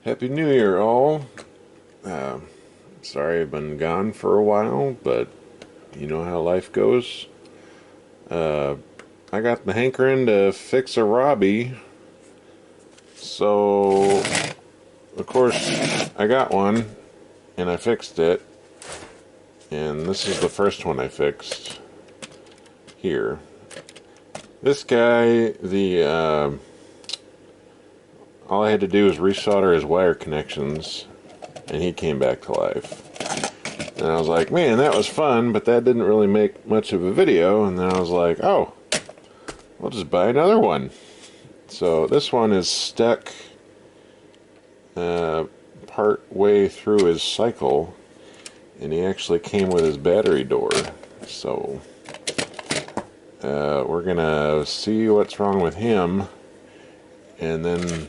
Happy New Year, all. Uh, Sorry I've been gone for a while, but you know how life goes. Uh, I got the hankering to fix a ROBIE, so of course I got one and I fixed it, and this is the first one I fixed here. This guy, all I had to do was resolder his wire connections, and he came back to life. And I was like, man, that was fun, but that didn't really make much of a video. And then I was like, oh, I'll just buy another one. So this one is stuck part way through his cycle, and he actually came with his battery door. So we're gonna see what's wrong with him, and then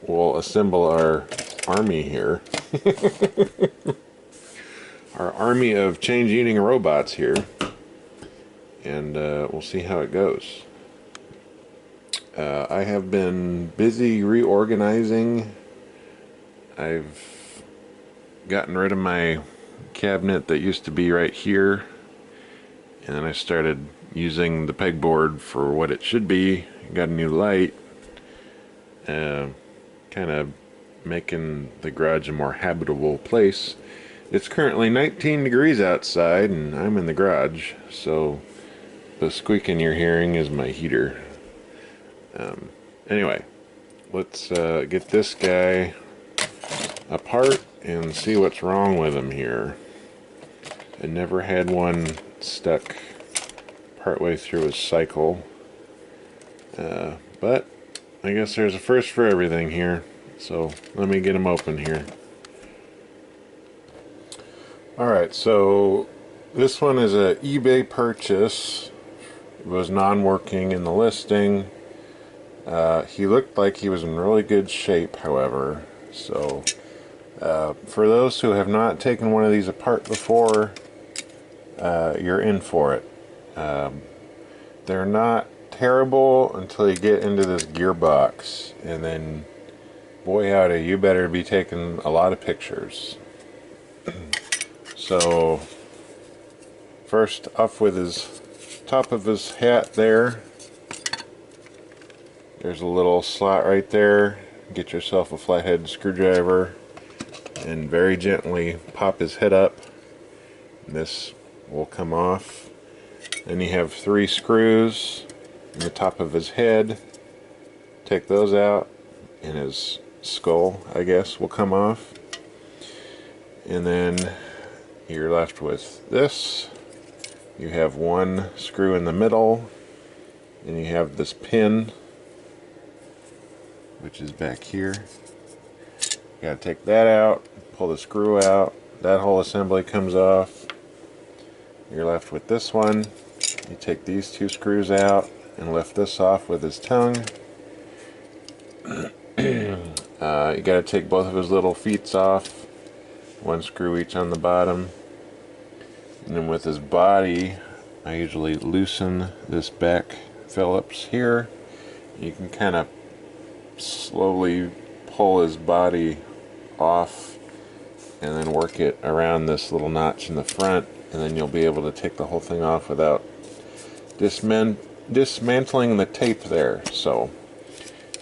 we'll assemble our army here. Our army of change-eating robots here, and we'll see how it goes. I have been busy reorganizing. I've gotten rid of my cabinet that used to be right here, and then I started using the pegboard for what it should be. Got a new light, kind of making the garage a more habitable place. It's currently 19 degrees outside, and I'm in the garage, so the squeaking you're hearing is my heater. Anyway, let's get this guy apart and see what's wrong with him here. I never had one stuck partway through his cycle, but I guess there's a first for everything here, so let me get him open here. Alright, so this one is a eBay purchase. It was non-working in the listing. He looked like he was in really good shape, however. So, for those who have not taken one of these apart before, you're in for it. They're not terrible until you get into this gearbox, and then, boy howdy, you better be taking a lot of pictures. So, first off with his top of his hat there, there's a little slot right there. Get yourself a flathead screwdriver and very gently pop his head up. This will come off. Then you have 3 screws in the top of his head. Take those out, and his skull, I guess, will come off. And then you're left with this. You have 1 screw in the middle, and you have this pin, which is back here. You gotta take that out, pull the screw out, that whole assembly comes off. You're left with this one. You take these 2 screws out and lift this off with his tongue. You gotta take both of his little feet off, 1 screw each on the bottom. And then with his body, I usually loosen this back Phillips here. You can kind of slowly pull his body off and then work it around this little notch in the front, and then you'll be able to take the whole thing off without dismantling the tape there. So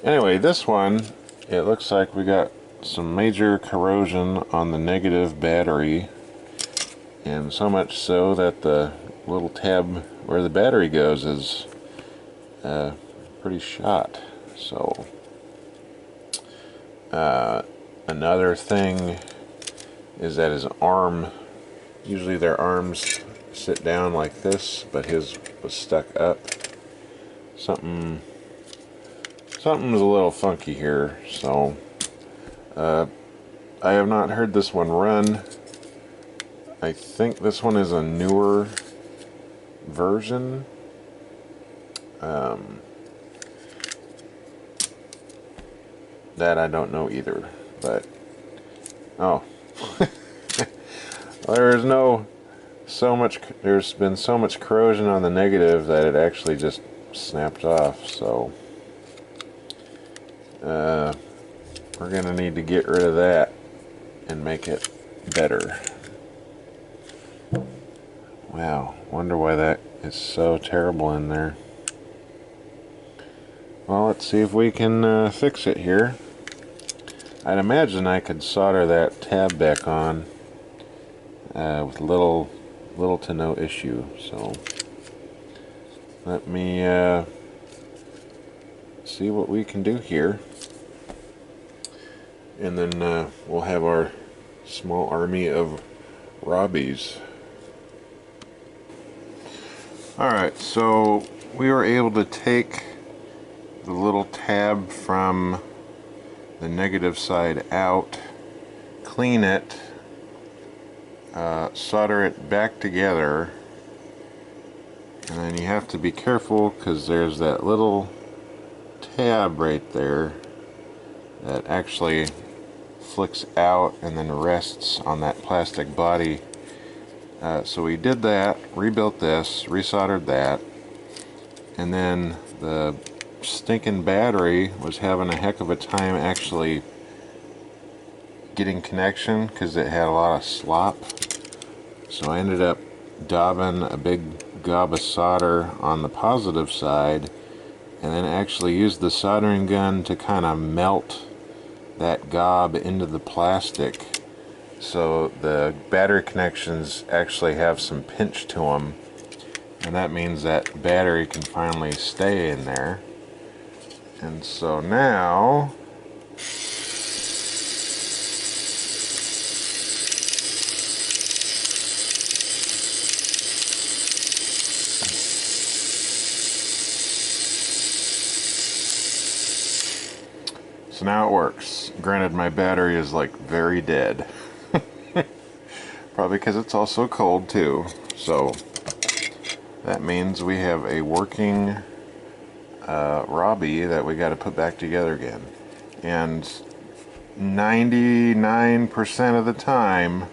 anyway, this one, it looks like we got some major corrosion on the negative battery, and so much so that the little tab where the battery goes is pretty shot. So another thing is that his arm, usually their arms sit down like this, but his was stuck up. Something's a little funky here, so I have not heard this one run. I think this one is a newer version. That I don't know either, but oh, there's been so much corrosion on the negative that it actually just snapped off. So we're going to need to get rid of that and make it better. Wow, wonder why that is so terrible in there. Well, let's see if we can fix it here. I'd imagine I could solder that tab back on with little to no issue. So let me see what we can do here, and then we'll have our small army of ROBIEs. Alright, so we were able to take the little tab from the negative side out, clean it, solder it back together, and then you have to be careful because there's that little tab right there that actually flicks out and then rests on that plastic body. So we did that, rebuilt this, resoldered that, and then the stinking battery was having a heck of a time actually getting connection because it had a lot of slop. So I ended up daubing a big gob of solder on the positive side, and then actually used the soldering gun to kind of melt that gob into the plastic, so the battery connections actually have some pinch to them, and that means that battery can finally stay in there. And so now it works. Granted, my battery is like very dead. Probably because it's also cold too. So that means we have a working ROBIE that we got to put back together again. And 99% of the time,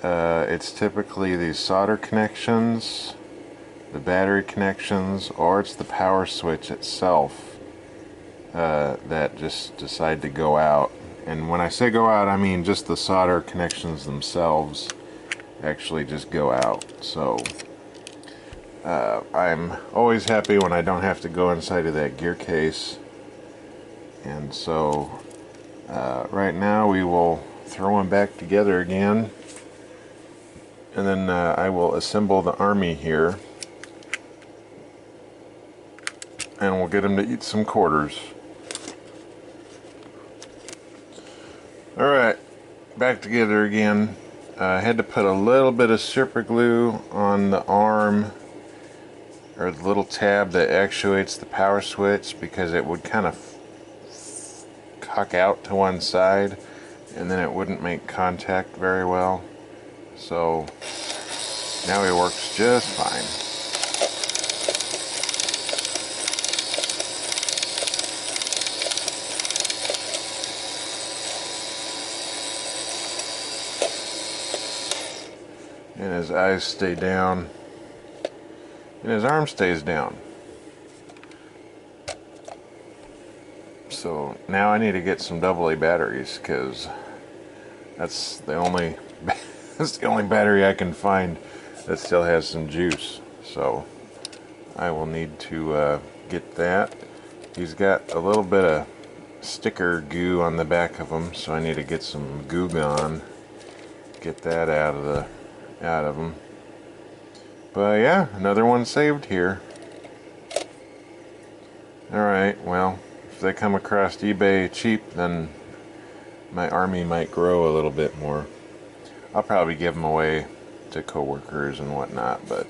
it's typically these solder connections, the battery connections, or it's the power switch itself that just decide to go out. And when I say go out, I mean just the solder connections themselves actually just go out. So I'm always happy when I don't have to go inside of that gear case. And so right now we will throw them back together again, and then I will assemble the army here, and we'll get them to eat some quarters. Alright, back together again. I had to put a little bit of super glue on the arm, or the little tab that actuates the power switch, because it would kind of cock out to one side and then it wouldn't make contact very well. So now it works just fine. And his eyes stay down, and his arm stays down. So now I need to get some AA batteries, because that's the only that's the only battery I can find that still has some juice. So I will need to get that. He's got a little bit of sticker goo on the back of him, so I need to get some Goo Gone, get that out of them. But yeah, another one saved here. Alright, well, if they come across eBay cheap, then my army might grow a little bit more. I'll probably give them away to coworkers and whatnot, but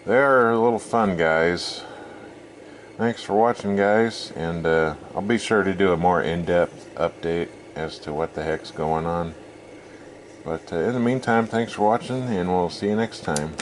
they're a little fun, guys. Thanks for watching, guys, and I'll be sure to do a more in-depth update as to what the heck's going on. But in the meantime, thanks for watching, and we'll see you next time.